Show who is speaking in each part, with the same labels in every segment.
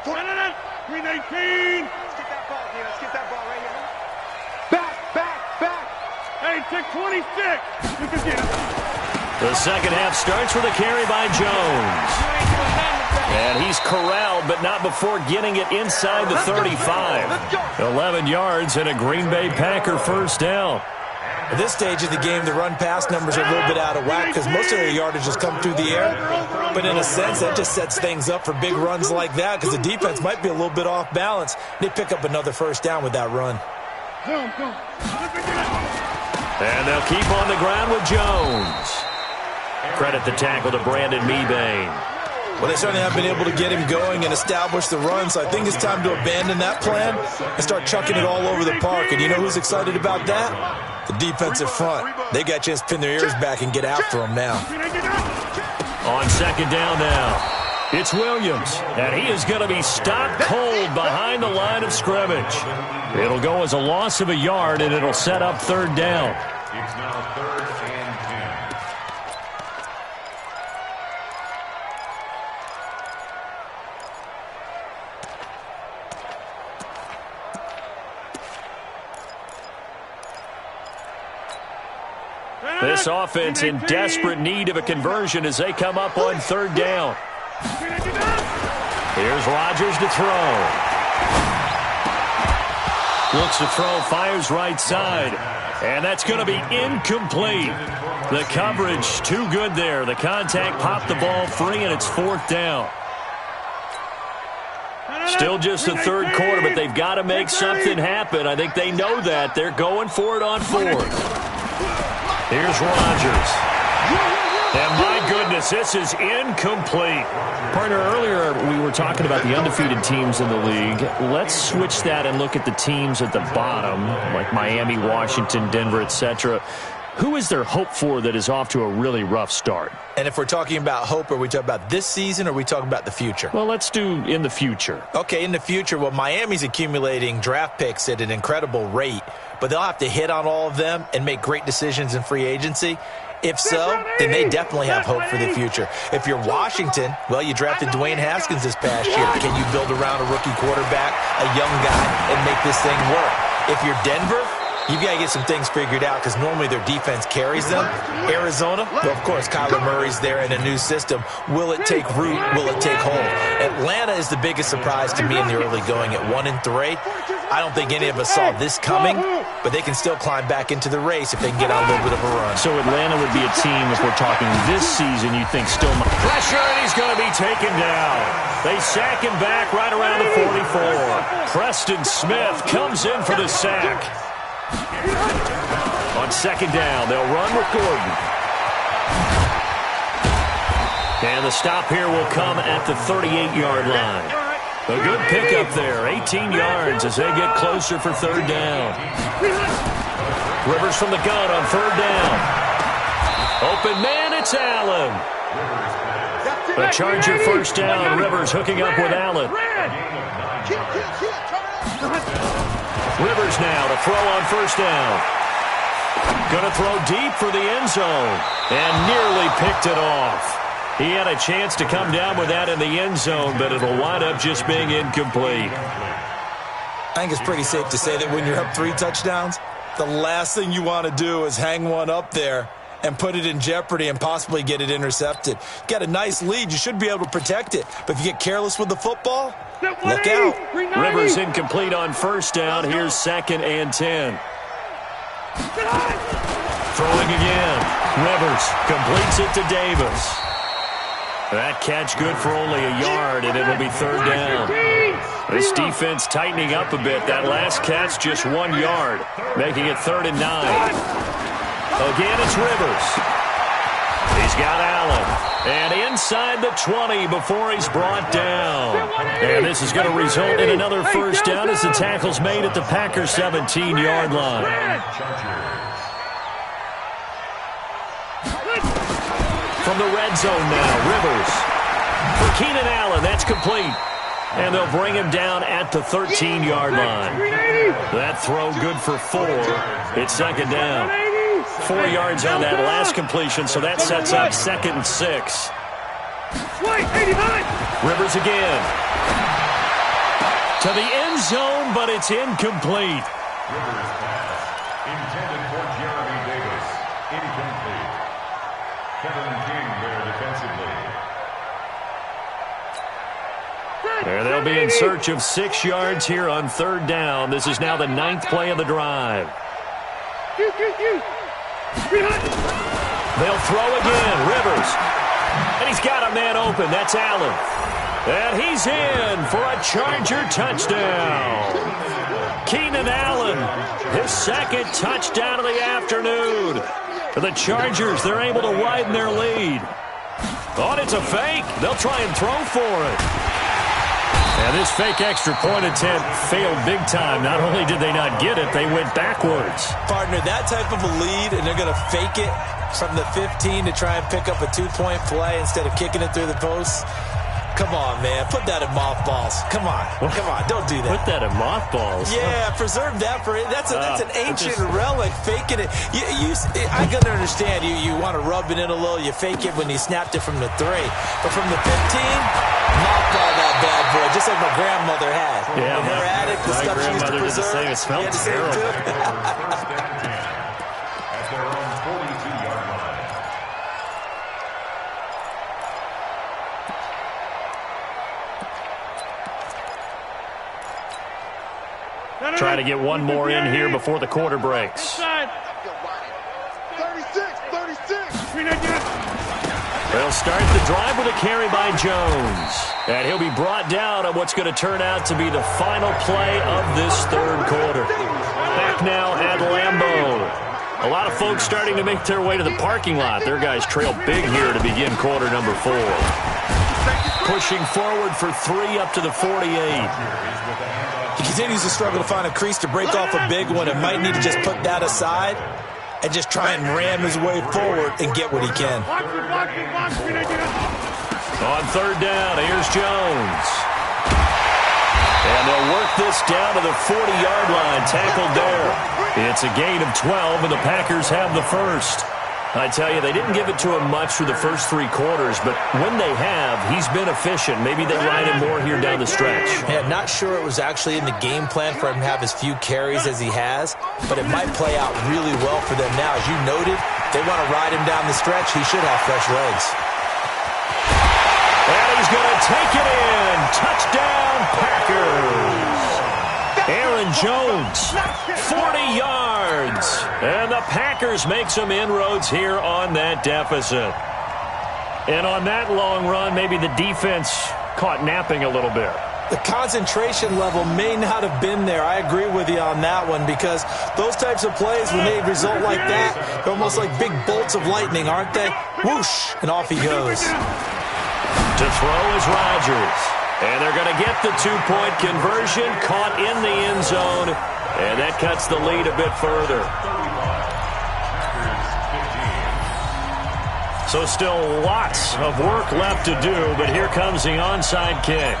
Speaker 1: Green 18. Let's get that ball, Dino. Let's get that ball right here. Back. Hey, take 26. You can get it.
Speaker 2: The second half starts with a carry by Jones. And he's corralled, but not before getting it inside the 35. 11 yards and a Green Bay Packer first down.
Speaker 3: At this stage of the game, the run-pass numbers are a little bit out of whack because most of their yardage has come through the air. But in a sense, that just sets things up for big runs like that because the defense might be a little bit off balance. They pick up another first down with that run.
Speaker 2: And they'll keep on the ground with Jones. Credit the tackle to Brandon Mebane.
Speaker 3: Well, they certainly have been able to get him going and establish the run, so I think it's time to abandon that plan and start chucking it all over the park. And you know who's excited about that? The defensive front. They got a chance to pin their ears back and get after him now.
Speaker 2: On second down now, it's Williams, and he is going to be stopped cold behind the line of scrimmage. It'll go as a loss of a yard, and it'll set up third down.
Speaker 4: It's now 3rd and 10.
Speaker 2: This offense in desperate need of a conversion as they come up on third down. Here's Rodgers to throw. Looks to throw, fires right side. And that's going to be incomplete. The coverage too good there. The contact popped the ball free, and it's fourth down. Still just the third quarter, but they've got to make something happen. I think they know that. They're going for it on fourth. Here's Rodgers. And my goodness, this is incomplete.
Speaker 5: Partner, earlier we were talking about the undefeated teams in the league. Let's switch that and look at the teams at the bottom, like Miami, Washington, Denver, etc. Who is there hope for that is off to a really rough start?
Speaker 3: And if we're talking about hope, are we talking about this season or are we talking about the future?
Speaker 5: Well, let's do in the future.
Speaker 3: Okay, in the future, well, Miami's accumulating draft picks at an incredible rate, but they'll have to hit on all of them and make great decisions in free agency. If so, then they definitely have hope for the future. If you're Washington, well, you drafted Dwayne Haskins this past year. Can you build around a rookie quarterback, a young guy, and make this thing work? If you're Denver, you've got to get some things figured out because normally their defense carries them. Arizona, well, of course, Kyler Murray's there in a new system. Will it take root? Will it take hold? Atlanta is the biggest surprise to me in the early going at 1-3. I don't think any of us saw this coming, but they can still climb back into the race if they can get on a little bit of a run.
Speaker 5: So Atlanta would be a team, if we're talking this season, you think still...
Speaker 2: Pressure, and he's going to be taken down. They sack him back right around the 44. Preston Smith comes in for the sack. On second down, they'll run with Gordon. And the stop here will come at the 38-yard line. A good pickup there, 18 yards as they get closer for third down. Rivers from the gun on third down. Open man, it's Allen. A Charger first down, Rivers hooking up with Allen. Rivers now to throw on first down. Going to throw deep for the end zone. And nearly picked it off. He had a chance to come down with that in the end zone, but it'll wind up just being incomplete.
Speaker 3: I think it's pretty safe to say that when you're up 3 touchdowns, the last thing you want to do is hang one up there and put it in jeopardy and possibly get it intercepted. You got a nice lead. You should be able to protect it. But if you get careless with the football, look out.
Speaker 2: Rivers incomplete on first down. Here's 2nd and 10. Throwing again. Rivers completes it to Davis. That catch good for only a yard, and it'll be third down. This defense tightening up a bit. That last catch just 1 yard, making it 3rd and 9. Again, it's Rivers. He's got Allen. And inside the 20 before he's brought down. And this is going to result in another first down as the tackle's made at the Packers' 17-yard line. From the red zone now, Rivers. For Keenan Allen, that's complete. And they'll bring him down at the 13-yard line. That throw good for 4. It's 2nd down. 4 yards on that last completion, so that sets up 2nd and 6. Rivers again. To the end zone, but it's incomplete.
Speaker 4: Rivers pass. Intended for Jeremy Davis. Incomplete. Kevin King there defensively.
Speaker 2: There they'll be in search of 6 yards here on 3rd down. This is now the 9th play of the drive. They'll throw again. Rivers. And he's got a man open. That's Allen. And he's in for a Charger touchdown. Keenan Allen, his 2nd touchdown of the afternoon. For the Chargers, they're able to widen their lead. Thought it's a fake. They'll try and throw for it. And this fake extra point attempt failed big time. Not only did they not get it, they went backwards.
Speaker 3: Partner, that type of a lead, and they're going to fake it from the 15 to try and pick up a 2-point play instead of kicking it through the post. Come on, man. Put that in mothballs. Come on. Come on. Don't do that.
Speaker 2: Put that in mothballs?
Speaker 3: Yeah, preserve that for it. That's an ancient relic. Faking it. I can understand. You want to rub it in a little. You fake it when you snapped it from the 3. But from the 15, mothball that bad boy, just like my grandmother had.
Speaker 2: Yeah,
Speaker 3: her attic, the stuff she used to preserve.
Speaker 2: Did the same. It smelled terrible.
Speaker 4: At their own 42-yard line.
Speaker 2: Try to get one more in here before the quarter breaks.
Speaker 1: 36.
Speaker 2: They'll start the drive with a carry by Jones. And he'll be brought down on what's going to turn out to be the final play of this 3rd quarter. Back now at Lambeau. A lot of folks starting to make their way to the parking lot. Their guys trail big here to begin quarter number 4. Pushing forward for 3 up to the 48.
Speaker 3: He continues to struggle to find a crease to break off a big one and might need to just put that aside and just try and ram his way forward and get what he can.
Speaker 2: On 3rd down, here's Jones. And they'll work this down to the 40-yard line, tackled there. It's a gain of 12, and the Packers have the first. I tell you, they didn't give it to him much through the first 3 quarters, but when they have, he's been efficient. Maybe they ride him more here down the stretch.
Speaker 3: Yeah, not sure it was actually in the game plan for him to have as few carries as he has, but it might play out really well for them now. As you noted, they want to ride him down the stretch. He should have fresh legs.
Speaker 2: And he's going to take it in. Touchdown, Packers. Aaron Jones, 40 yards. And the Packers make some inroads here on that deficit. And on that long run, maybe the defense caught napping a little bit.
Speaker 3: The concentration level may not have been there. I agree with you on that one because those types of plays, when they result like that, they're almost like big bolts of lightning, aren't they? Whoosh, and off he goes.
Speaker 2: To throw is Rodgers. And they're going to get the 2-point conversion, caught in the end zone, and that cuts the lead a bit further. So still lots of work left to do, but here comes the onside kick.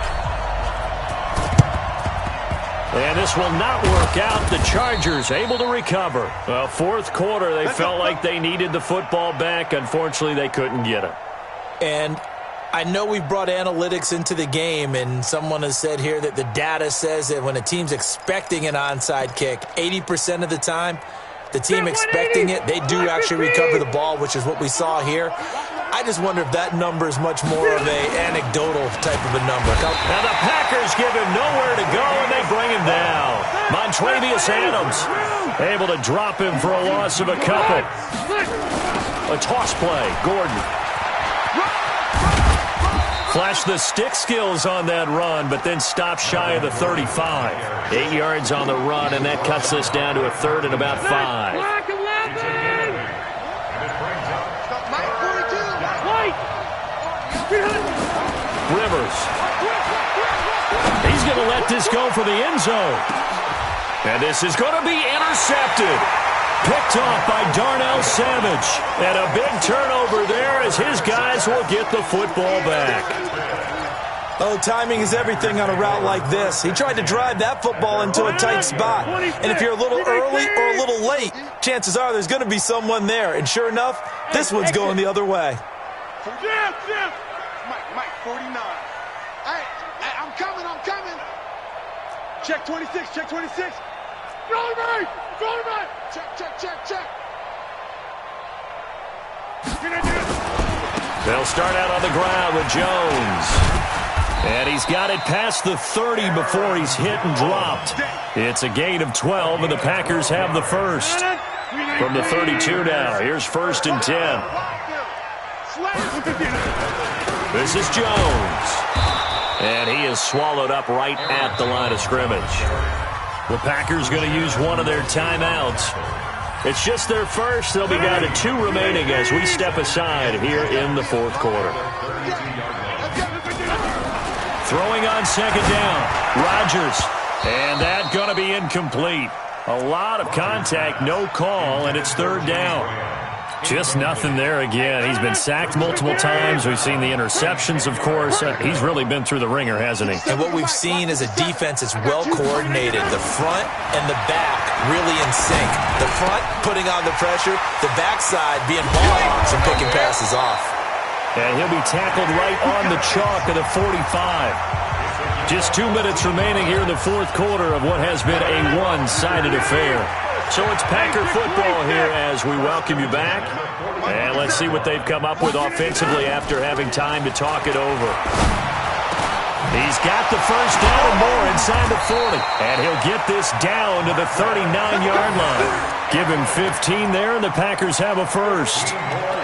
Speaker 2: And this will not work out. The Chargers able to recover. Well, 4th quarter, they felt like they needed the football back. Unfortunately, they couldn't get it.
Speaker 3: And I know we brought analytics into the game, and someone has said here that the data says that when a team's expecting an onside kick, 80% of the time, the team expecting it, they do actually recover the ball, which is what we saw here. I just wonder if that number is much more of a anecdotal type of a number.
Speaker 2: Now the Packers give him nowhere to go, and they bring him down. Montravius Adams able to drop him for a loss of a couple. A toss play, Gordon. Flashed the stick skills on that run, but then stopped shy of the 35. 8 yards on the run, and that cuts us down to a 3rd and about 5. Rivers. He's going to let this go for the end zone. And this is going to be intercepted. Picked off by Darnell Savage. And a big turnover there as his guys will get the football back.
Speaker 3: Oh, timing is everything on a route like this. He tried to drive that football into a tight spot. And if you're a little early or a little late, chances are there's going to be someone there. And sure enough, this one's going the other way.
Speaker 1: Mike, 49. I'm coming. Check 26, check 26. Go to me! Go to me! Check.
Speaker 2: They'll start out on the ground with Jones. And he's got it past the 30 before he's hit and dropped. It's a gain of 12, and the Packers have the first. From the 32 now, here's 1st and 10. This is Jones. And he is swallowed up right at the line of scrimmage. The Packers going to use one of their timeouts. It's just their first. They'll be down to 2 remaining as we step aside here in the 4th quarter. Throwing on 2nd down, Rodgers. And that going to be incomplete. A lot of contact, no call, and it's 3rd down. Just nothing there again. He's been sacked multiple times. We've seen the interceptions, of course. He's really been through the ringer, hasn't he?
Speaker 3: And what we've seen is a defense that's well coordinated. The front and the back really in sync. The front putting on the pressure, the backside being ball hawks and picking passes off.
Speaker 2: And he'll be tackled right on the chalk of the 45. Just 2 minutes remaining here in the 4th quarter of what has been a one-sided affair. So it's Packer football here as we welcome you back. And let's see what they've come up with offensively after having time to talk it over. He's got the first down and more inside the 40. And he'll get this down to the 39-yard line. Give him 15 there, and the Packers have a first.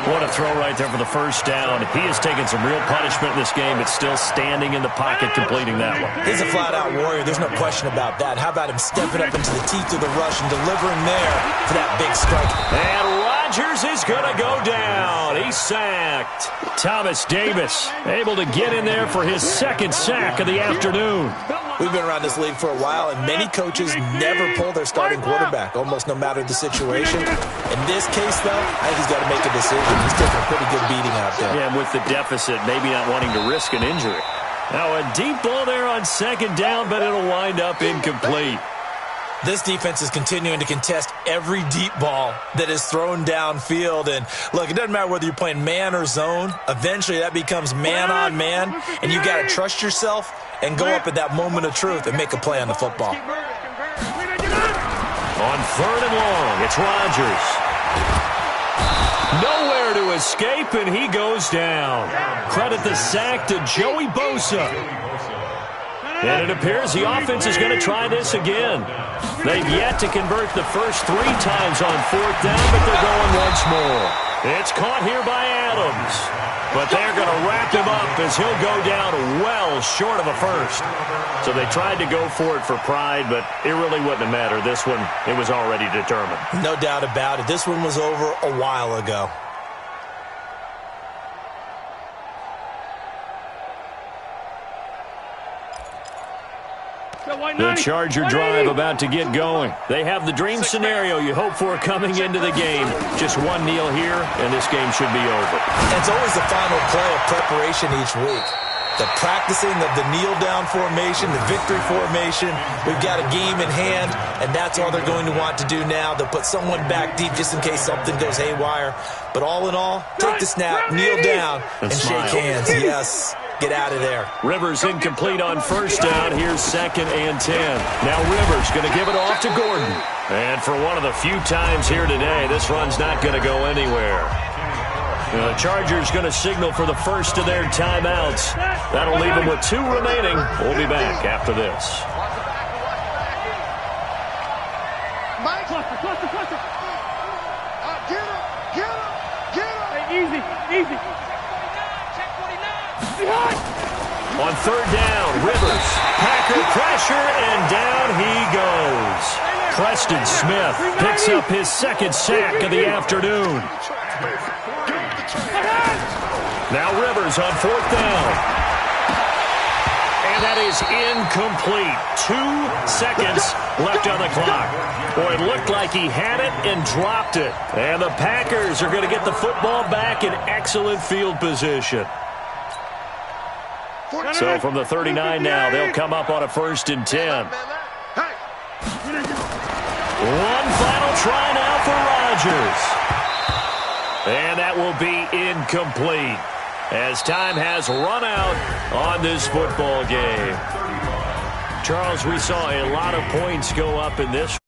Speaker 2: What a throw right there for the first down. He has taken some real punishment in this game, but still standing in the pocket completing that one.
Speaker 3: He's a flat-out warrior. There's no question about that. How about him stepping up into the teeth of the rush and delivering there for that big strike?
Speaker 2: And Rodgers is going to go down. He's sacked. Thomas Davis able to get in there for his 2nd sack of the afternoon.
Speaker 3: We've been around this league for a while, and many coaches never pull their starting quarterback, almost no matter the situation. In this case, though, I think he's got to make a decision. He's taking a pretty good beating out there.
Speaker 2: Yeah, and with the deficit, maybe not wanting to risk an injury. Now, a deep ball there on 2nd down, but it'll wind up incomplete.
Speaker 3: This defense is continuing to contest every deep ball that is thrown downfield. And, look, it doesn't matter whether you're playing man or zone. Eventually, that becomes man-on-man, and you got to trust yourself and go up at that moment of truth and make a play on the football.
Speaker 2: On 3rd and long, it's Rodgers. Nowhere to escape, and he goes down. Credit the sack to Joey Bosa. And it appears the offense is going to try this again. They've yet to convert the first 3 times on 4th down, but they're going once more. It's caught here by Adams. But they're going to wrap him up as he'll go down well short of a first. So they tried to go for it for pride, but it really wouldn't have mattered. This one, it was already determined.
Speaker 3: No doubt about it. This one was over a while ago.
Speaker 2: The Charger drive about to get going. They have the dream scenario you hope for coming into the game. Just one kneel here, and this game should be over.
Speaker 3: It's always the final play of preparation each week. The practicing of the kneel-down formation, the victory formation. We've got a game in hand, and that's all they're going to want to do now. They'll put someone back deep just in case something goes haywire. But all in all, take the snap, kneel down, and shake hands. Yes. Get out of there.
Speaker 2: Rivers incomplete on 1st down. Here's 2nd and 10. Now Rivers going to give it off to Gordon. And for one of the few times here today, this run's not going to go anywhere. The Chargers going to signal for the first of their timeouts. That'll leave them with 2 remaining. We'll be back after this.
Speaker 1: Easy.
Speaker 2: On 3rd down, Rivers, Packer pressure, and down he goes. Preston Smith picks up his 2nd sack of the afternoon. Now Rivers on 4th down. And that is incomplete. 2 seconds left on the clock. Boy, it looked like he had it and dropped it. And the Packers are going to get the football back in excellent field position. So from the 39 now, they'll come up on a 1st and 10. One final try now for Rodgers. And that will be incomplete as time has run out on this football game. Charles, we saw a lot of points go up in this